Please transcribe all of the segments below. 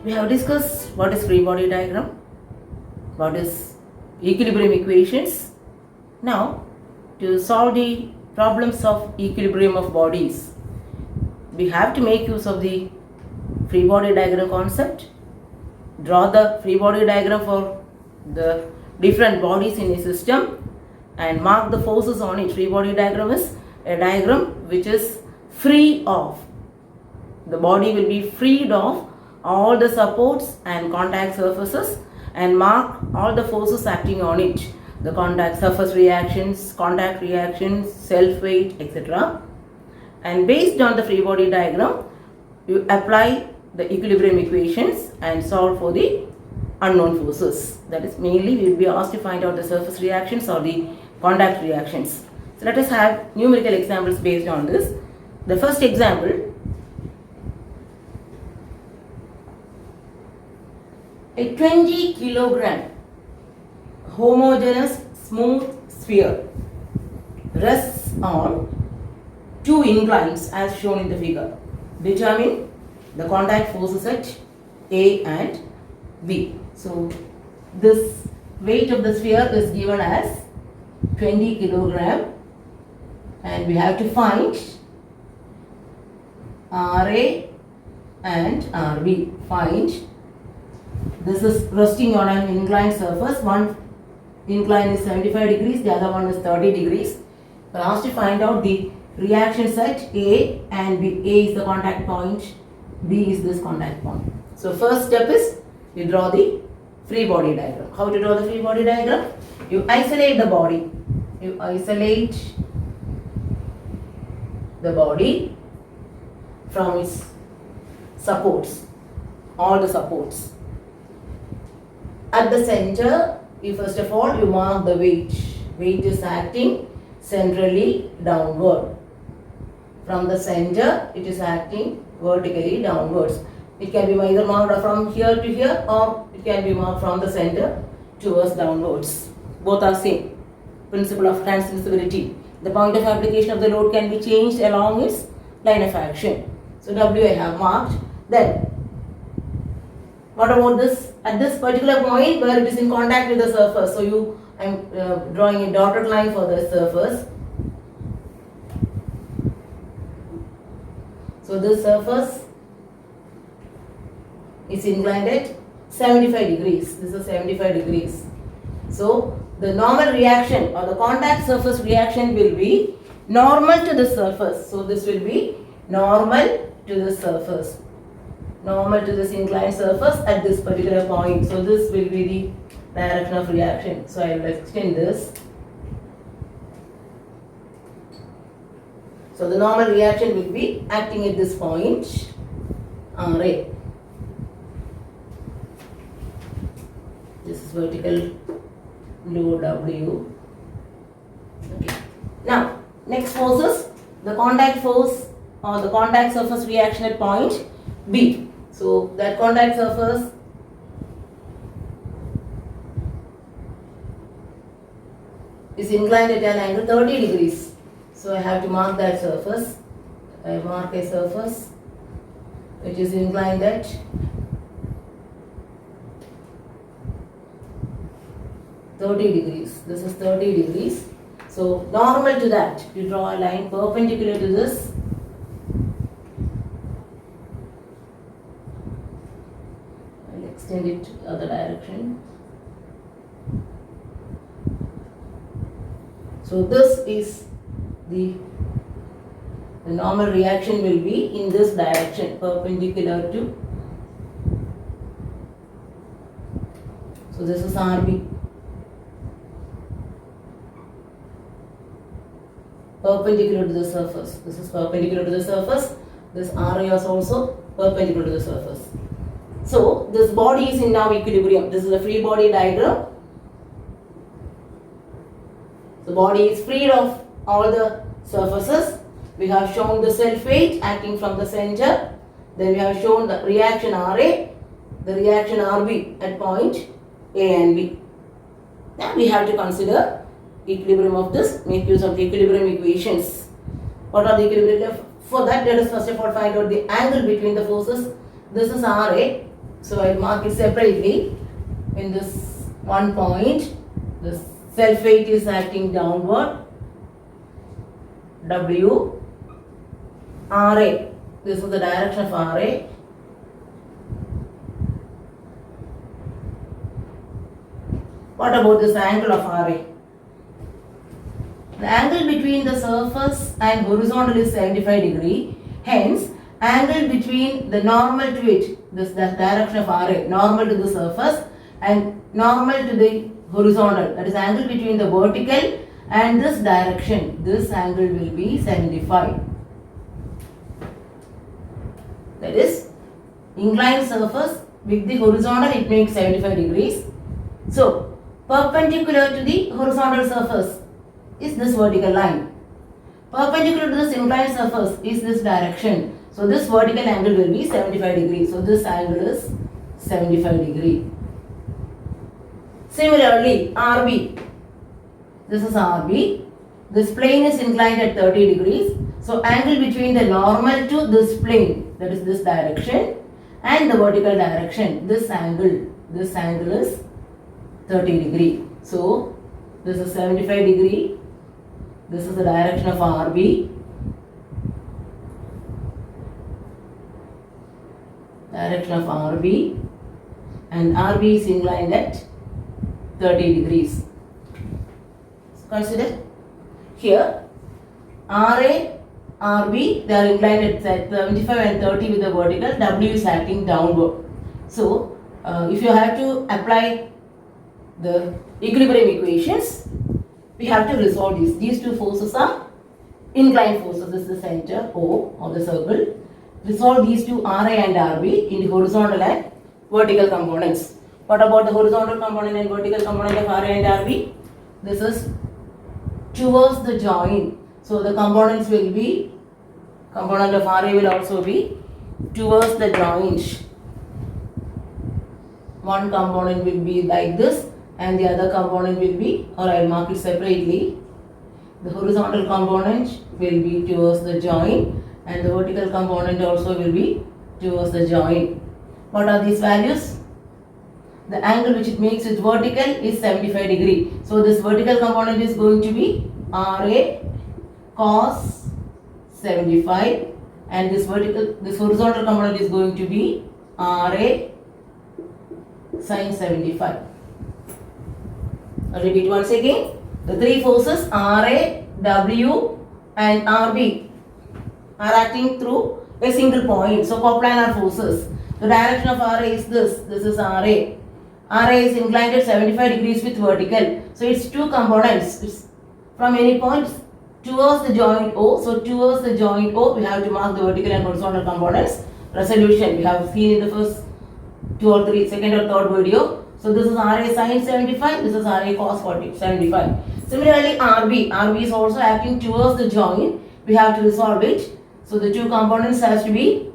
We have discussed what is free body diagram, what is equilibrium equations. Now, to solve the problems of equilibrium of bodies, we have to make use of the free body diagram concept. Draw the free body diagram for the different bodies in a system and mark the forces on it. Free body diagram is a diagram which is free of. The body will be freed of all the supports and contact surfaces and mark all the forces acting on it. The contact surface reactions, contact reactions, self weight, etc. And based on the free body diagram, you apply the equilibrium equations and solve for the unknown forces. That is, mainly we will be asked to find out the surface reactions or the contact reactions. So let us have numerical examples based on this. The first example, a 20 kilogram homogeneous smooth sphere rests on two inclines as shown in the figure. Determine the contact forces at A and B. So this weight of the sphere is given as 20 kilogram and we have to find RA and RB. Find. This is resting on an inclined surface. One incline is 75 degrees, the other one is 30 degrees. We are asked to find out the reactions at A and B. A is the contact point, B is this contact point. So first step is you draw the free body diagram. How to draw the free body diagram? You isolate the body. You isolate the body from its supports, all the supports. At the center, first of all, you mark the weight. Weight is acting centrally downward. From the center, it is acting vertically downwards. It can be either marked from here to here or it can be marked from the center towards downwards. Both are same. Principle of transmissibility. The point of application of the load can be changed along its line of action. So W I have marked. Then what about this? At this particular point where it is in contact with the surface. So I am drawing a dotted line for the surface. So this surface is inclined at 75 degrees. This is 75 degrees. So the normal reaction or the contact surface reaction will be normal to the surface. So this will be normal to the surface. Normal to this inclined surface at this particular point. So this will be the direction of reaction. So I will extend this. So the normal reaction will be acting at this point, RA. This is vertical load W. Okay. Now, next forces, the contact force or the contact surface reaction at point B. So that contact surface is inclined at an angle 30 degrees. So I have to mark that surface. I mark a surface which is inclined at 30 degrees. This is 30 degrees. So normal to that, you draw a line perpendicular to this. I'll extend it to the other direction. So this is the normal reaction will be in this direction, perpendicular to. So this is RB. Perpendicular to the surface. This is perpendicular to the surface. This RA is also perpendicular to the surface. So this body is in now equilibrium. This is a free body diagram. The body is freed of all the surfaces. We have shown the self weight acting from the center. Then we have shown the reaction RA, the reaction RB at point A and B. Now we have to consider equilibrium of this, make use of the equilibrium equations. What are the equilibrium? For that, let us first of all find out the angle between the forces. This is RA. So I will mark it separately. In this one point, the self weight is acting downward. W, RA. This is the direction of RA. What about this angle of RA? The angle between the surface and horizontal is 75 degree. Hence, angle between the normal to it, this the direction of RA, normal to the surface and normal to the horizontal, that is angle between the vertical and this direction, this angle will be 75. That is, inclined surface with the horizontal it makes 75 degrees. So, perpendicular to the horizontal surface is this vertical line. Perpendicular to this inclined surface is this direction. So, this vertical angle will be 75 degrees. So, this angle is 75 degree. Similarly, RB. This is RB. This plane is inclined at 30 degrees. So, angle between the normal to this plane, that is this direction, and the vertical direction, this angle is 30 degree. So, this is 75 degree. This is the direction of RB. Direction of RB. And RB is inclined at 30 degrees. So consider here RA, RB, they are inclined at 75 and 30 with the vertical. W is acting downward. So, if you have to apply the equilibrium equations, we have to resolve these. These two forces are inclined forces. This is the center O of the circle. Resolve these two RA and RB in the horizontal and vertical components. What about the horizontal component and vertical component of RA and RB? This is towards the joint. So the components will be, component of RA will also be towards the joint. One component will be like this and the other component will be, or I will mark it separately. The horizontal component will be towards the joint and the vertical component also will be towards the joint. What are these values? The angle which it makes it vertical is 75 degree. So this vertical component is going to be RA cos 75 and this horizontal component is going to be RA sin 75. I'll repeat once again. The three forces RA, W and RB are acting through a single point. So coplanar forces. The direction of RA is this. This is RA. RA is inclined at 75 degrees with vertical. So it's two components. It's from any point towards the joint O. So towards the joint O, we have to mark the vertical and horizontal components. Resolution we have seen in the first second or third video. So this is RA sin 75. This is RA cos 75. Similarly, RB is also acting towards the joint. We have to resolve it. So the two components has to be,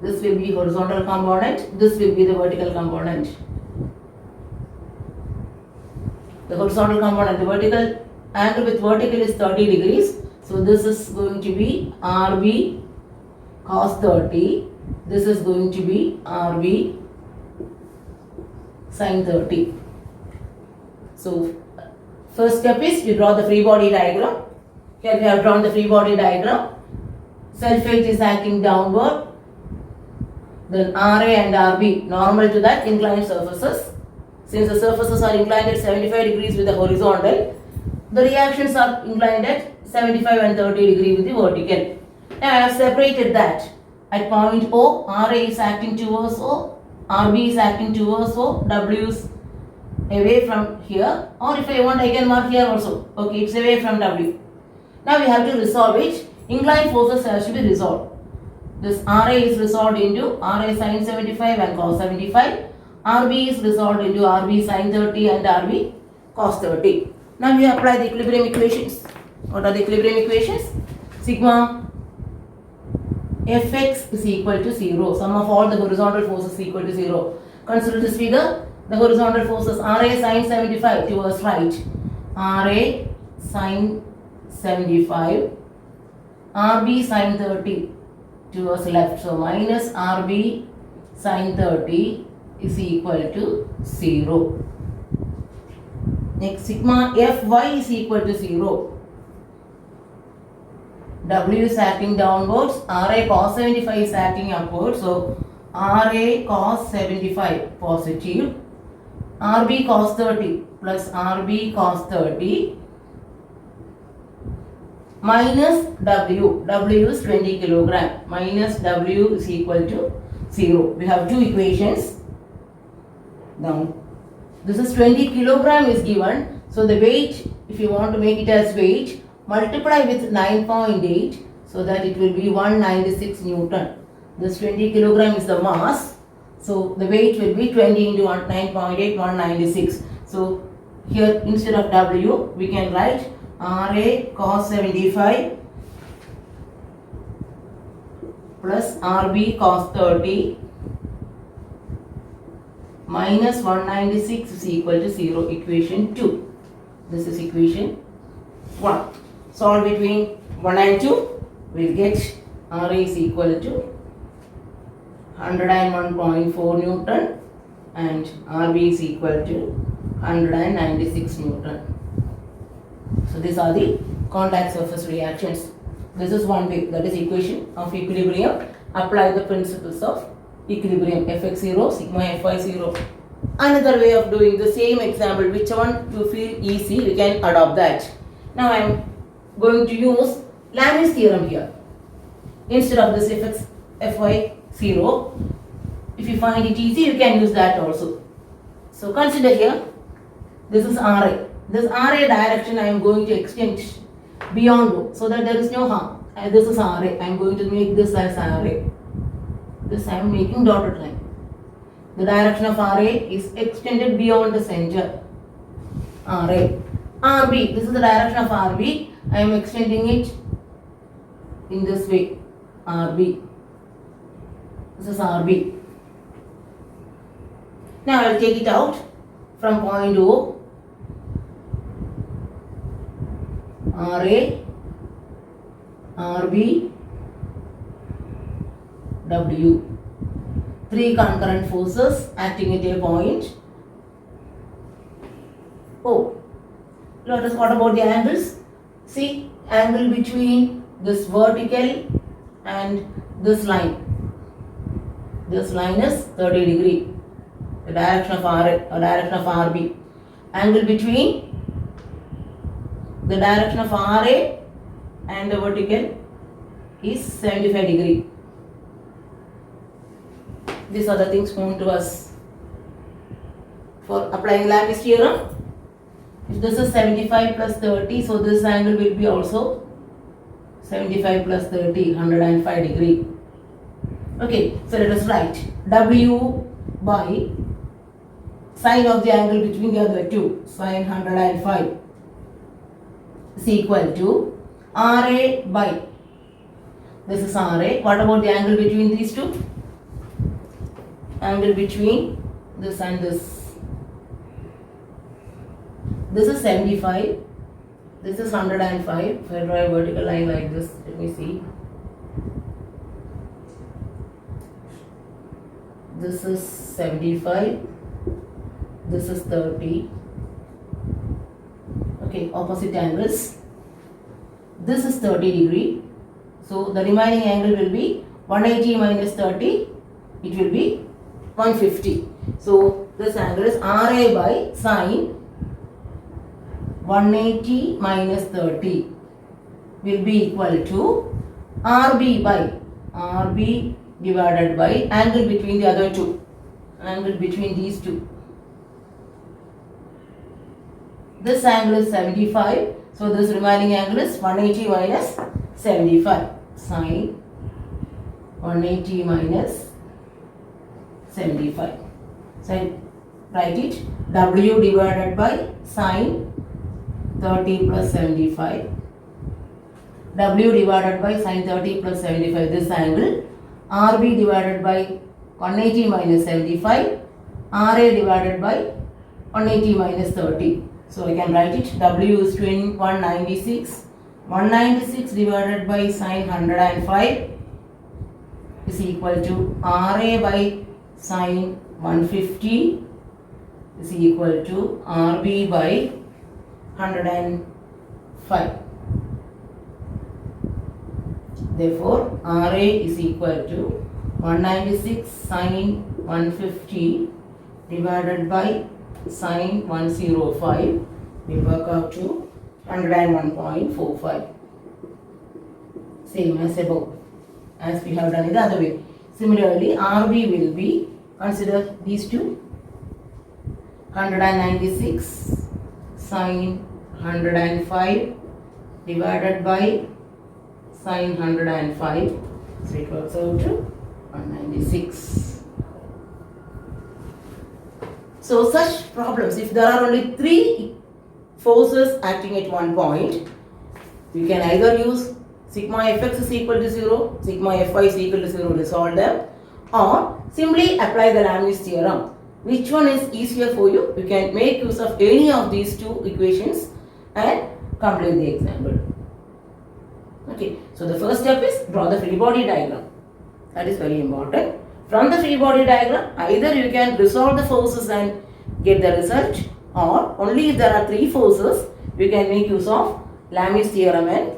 this will be horizontal component, this will be the vertical component. The horizontal component, the vertical angle with vertical is 30 degrees. So this is going to be RB cos 30. This is going to be RB sin 30. So first step is we draw the free body diagram. Here we have drawn the free body diagram. Self weight is acting downward. Then RA and RB normal to that inclined surfaces. Since the surfaces are inclined at 75 degrees with the horizontal, the reactions are inclined at 75 and 30 degrees with the vertical. Now I have separated that. At point O, RA is acting towards O, RB is acting towards O, W is away from here, or if I want I can mark here also. Okay, it's away from W. Now we have to resolve it. Inclined forces has to be resolved. This RA is resolved into RA sin 75 and cos 75. RB is resolved into RB sin 30 and RB cos 30. Now we apply the equilibrium equations. What are the equilibrium equations? Sigma Fx is equal to 0. Sum of all the horizontal forces is equal to 0. Consider this figure. The horizontal forces RA sin 75 towards right. RA sin 75. RB sin 30 towards left. So minus RB sine 30 is equal to 0. Next, sigma Fy is equal to 0. W is acting downwards, Ra cos 75 is acting upwards. So Ra cos 75 positive, Rb cos 30 plus Rb cos 30 minus W. W is 20 kilogram. Minus W is equal to 0. We have two equations. Now, this is 20 kilogram is given. So the weight, if you want to make it as weight, multiply with 9.8 so that it will be 196 Newton. This 20 kilogram is the mass. So the weight will be 20 into 9.8, 196. So here instead of W, we can write Ra cos 75 plus Rb cos 30 minus 196 is equal to 0. Equation 2. This is equation 1. Solve between 1 and 2. We'll get Ra is equal to 101.4 Newton and Rb is equal to 196 Newton. So these are the contact surface reactions. This is one way, that is equation of equilibrium. Apply the principles of equilibrium, Fx0, sigma Fy0. Another way of doing the same example, which one you feel easy, we can adopt that. Now I am going to use Lami's theorem here. Instead of this Fy0, if you find it easy, you can use that also. So consider here, this is Ra. This Ra direction I am going to extend beyond O, so that there is no harm. This is Ra. I am going to make this as Ra. This I am making dotted line. The direction of Ra is extended beyond the center. Ra. Rb. This is the direction of Rb. I am extending it in this way. Rb. This is Rb. Now I will take it out from point O. Ra, Rb, W. Three concurrent forces acting at a point O. What about the angles? See, angle between this vertical and this line. This line is 30 degree. The direction of direction of Rb. Angle between the direction of Ra and the vertical is 75 degree. These are the things known to us. For applying Lami's theorem, if this is 75 plus 30, so this angle will be also 75 plus 30, 105 degree. Okay, so let us write W by sine of the angle between the other two, sine 105. Is equal to Ra by, this is Ra. What about the angle between these two? Angle between this and this. This is 75. This is 105. If I draw a vertical line like this, let me see. This is 75. This is 30. Okay, opposite angles. This is 30 degree. So the remaining angle will be 180 minus 30. It will be 150. So this angle is Ra by sine 180 minus 30 will be equal to Rb by Rb divided by angle between the other two. Angle between these two. This angle is 75. So this remaining angle is 180 minus 75. Sine 180 minus 75. So I write it W divided by sine 30 plus 75. W divided by sine 30 plus 75. This angle. Rb divided by 180 minus 75. Ra divided by 180 minus 30. So I can write it. W is 196. 196 divided by sine 105 is equal to RA by sine 150 is equal to RB by 105. Therefore, RA is equal to 196 sine 150 divided by sine 105 will work out to 101.45. Same as above, as we have done it the other way. Similarly, RB will be, consider these two, 196 sine 105 divided by sine 105, so it works out to 196. So such problems, if there are only 3 forces acting at one point, we can either use sigma fx is equal to 0, sigma fy is equal to 0 to solve them, or simply apply the Leibniz theorem. Which one is easier for you? You can make use of any of these 2 equations and complete the example. Okay, so the first step is draw the free body diagram. That is very important. From the free body diagram, either you can resolve the forces and get the result, or only if there are 3 forces, you can make use of Leibniz theorem and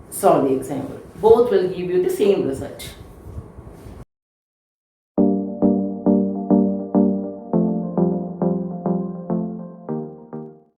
solve the example. Both will give you the same result.